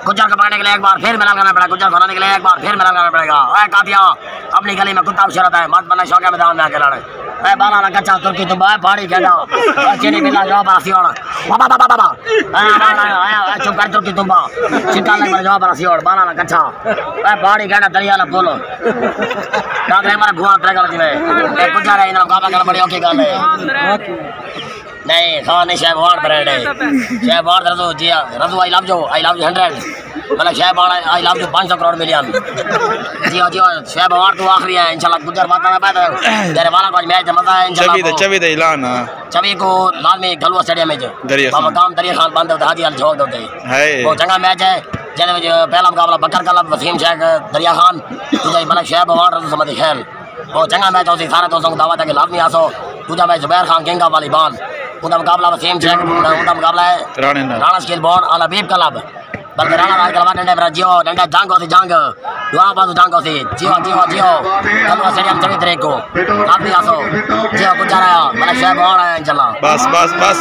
गुज्जर को पकड़ने के लिए एक बार फिर मेहनत करना पड़ेगा, गुज्जर को हराने के लिए एक बार फिर मेहनत करना पड़ेगा। ओए कातिया अपनी गली में कुत्ता उछलता है, मत बना शौक मैदान में आके लड़े। ए बाला ना कच्चा तुर्की तुम पहाड़ी खेला चीनी मिला जवाब आसियोड़ बाबा बाबा बाबा चुप कर तुर्की तुम चिंता नहीं पर जवाब आसियोड़ बाला ना कच्चा ए पहाड़ी खेला दरिया ना बोलो ना रे हमारे भुआ ट्रैकर जी में ए गुज्जर है इन्हें मुकाबला करना बड़ी ओके गल है नहीं खान नहीं शेब वार्ड ब्रांड है शेब ward Raju ji Raju I love you 100 मतलब शेब वार्ड I love you 500 crore million जी शेब वार्ड तो आखिरी है इंशाल्लाह गुज्जर बात में पैदा तेरे वाला को मैच मजा है इंशाल्लाह चबी दे ऐलान चबी को लाजमी गलवा स्टेडियम में बाबा काम दरिया खान बंद होता हाजी अल झोक देते वो चंगा मैच है जेदे विच पहला मुकाबला बकर कलब वसीम शेख दरिया खान दूजा मतलब शेब वार्ड रजू समझ खेल वो चंगा मैच होसी सारे दोस्तों को दावत है कि लाजमी आसो दूजा match Zubair Khan king of volleyball उनका मुकाबला वसीम शेख उनका मुकाबला है राणा स्किल बॉन अल हबीब क्लब बल्कि राणा राज क्लब डंडे मेरा जियो डंडा जंग होती जंग दुआ बाजू जंग होती जियो जियो जियो कलवा स्टेडियम 24 तारीख को लाजमी आसो जियो गुजारा मतलब शेब वार्ड है इंशाल्लाह बस बस बस